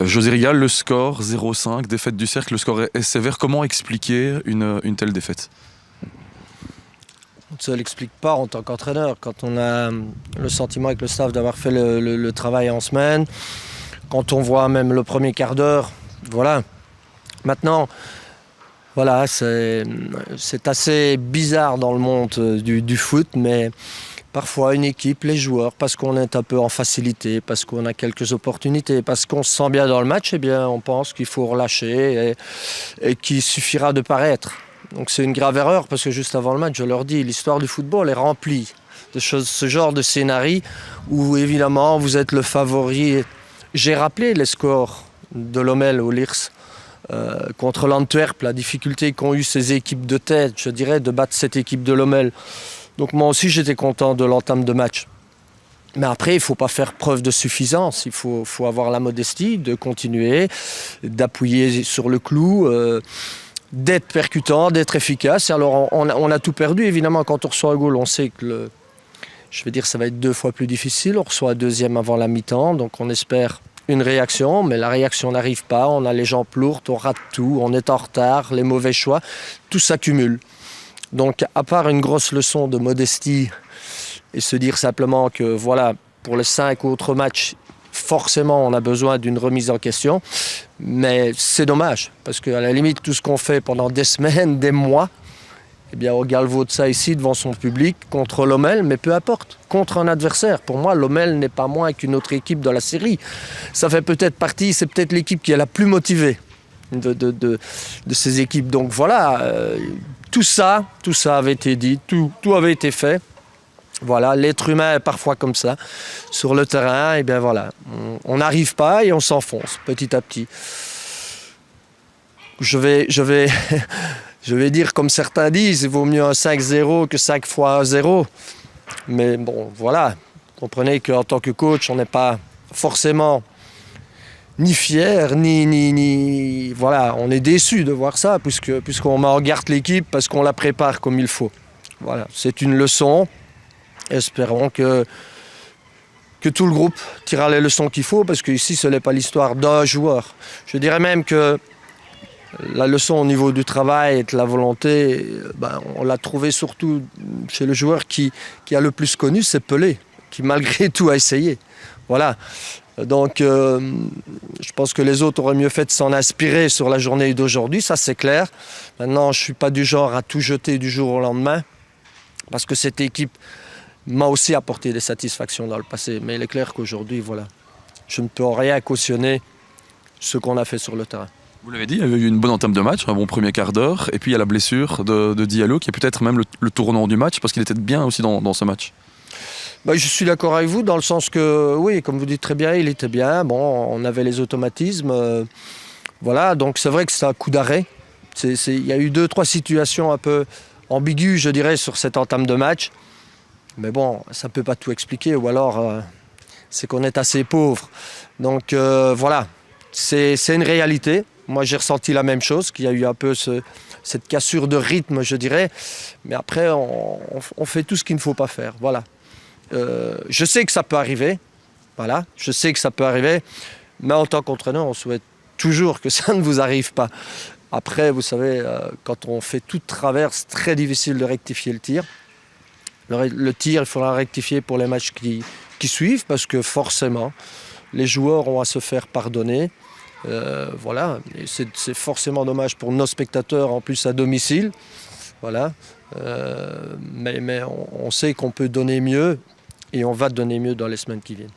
José Rigal, le score 0-5, défaite du Cercle, le score est sévère. Comment expliquer une telle défaite? On ne se l'explique pas en tant qu'entraîneur. Quand on a le sentiment avec le staff d'avoir fait le travail en semaine, quand on voit même le premier quart d'heure, voilà. Maintenant, voilà, c'est assez bizarre dans le monde du foot, mais parfois une équipe, les joueurs, parce qu'on est un peu en facilité, parce qu'on a quelques opportunités, parce qu'on se sent bien dans le match, eh bien on pense qu'il faut relâcher et qu'il suffira de paraître. Donc c'est une grave erreur parce que juste avant le match, je leur dis, l'histoire du football est remplie de choses, ce genre de scénario où évidemment vous êtes le favori. J'ai rappelé les scores de Lommel au Lierse contre l'Antwerp, la difficulté qu'ont eu ces équipes de tête, je dirais, de battre cette équipe de Lommel. Donc moi aussi j'étais content de l'entame de match. Mais après, il ne faut pas faire preuve de suffisance, il faut avoir la modestie de continuer, d'appuyer sur le clou, d'être percutant, d'être efficace. Alors on a tout perdu, évidemment, quand on reçoit un goal, on sait que je vais dire ça va être 2 fois plus difficile. On reçoit un deuxième avant la mi-temps, donc on espère une réaction, mais la réaction n'arrive pas, on a les jambes lourdes, on rate tout, on est en retard, les mauvais choix, tout s'accumule. Donc à part une grosse leçon de modestie et se dire simplement que voilà, pour les 5 autres matchs, forcément on a besoin d'une remise en question, mais c'est dommage, parce qu'à la limite tout ce qu'on fait pendant des semaines, des mois, eh bien on galvaude ça ici devant son public contre Lommel, mais peu importe, contre un adversaire. Pour moi, Lommel n'est pas moins qu'une autre équipe de la série. Ça fait peut-être partie, c'est peut-être l'équipe qui est la plus motivée de ces équipes. Donc voilà, tout ça avait été dit, tout avait été fait. Voilà, l'être humain est parfois comme ça. Sur le terrain, et bien voilà, on n'arrive pas et on s'enfonce petit à petit. Je vais dire comme certains disent, il vaut mieux un 5-0 que 5 fois un 0. Mais bon, voilà, comprenez qu'en tant que coach, on n'est pas forcément ni fier, ni voilà, on est déçu de voir ça, puisqu'on met en garde l'équipe parce qu'on la prépare comme il faut. Voilà, c'est une leçon. Espérons que tout le groupe tirera les leçons qu'il faut, parce qu'ici, ce n'est pas l'histoire d'un joueur. Je dirais même que la leçon au niveau du travail et de la volonté, on l'a trouvée surtout chez le joueur qui a le plus connu, c'est Pelé, qui malgré tout a essayé. Voilà. Donc, je pense que les autres auraient mieux fait de s'en inspirer sur la journée d'aujourd'hui, ça c'est clair. Maintenant, je ne suis pas du genre à tout jeter du jour au lendemain, parce que cette équipe m'a aussi apporté des satisfactions dans le passé. Mais il est clair qu'aujourd'hui, voilà, je ne peux en rien cautionner ce qu'on a fait sur le terrain. Vous l'avez dit, il y a eu une bonne entame de match, un bon premier quart d'heure, et puis il y a la blessure de Diallo, qui est peut-être même le tournant du match, parce qu'il était bien aussi dans ce match. Je suis d'accord avec vous, dans le sens que, oui, comme vous dites très bien, il était bien. Bon, on avait les automatismes. Voilà, donc c'est vrai que c'est un coup d'arrêt. Il y a eu 2-3 situations un peu ambiguës, je dirais, sur cette entame de match. Mais bon, ça ne peut pas tout expliquer, ou alors c'est qu'on est assez pauvre. Donc voilà, c'est une réalité. Moi, j'ai ressenti la même chose, qu'il y a eu un peu cette cassure de rythme, je dirais. Mais après, on fait tout ce qu'il ne faut pas faire. Voilà. Je sais que ça peut arriver. Voilà, je sais que ça peut arriver. Mais en tant qu'entraîneur, on souhaite toujours que ça ne vous arrive pas. Après, vous savez, quand on fait tout de travers, c'est très difficile de rectifier le tir. Le tir, il faudra rectifier pour les matchs qui suivent, parce que forcément, les joueurs ont à se faire pardonner. Voilà, et c'est forcément dommage pour nos spectateurs, en plus à domicile. Voilà, mais on sait qu'on peut donner mieux, et on va donner mieux dans les semaines qui viennent.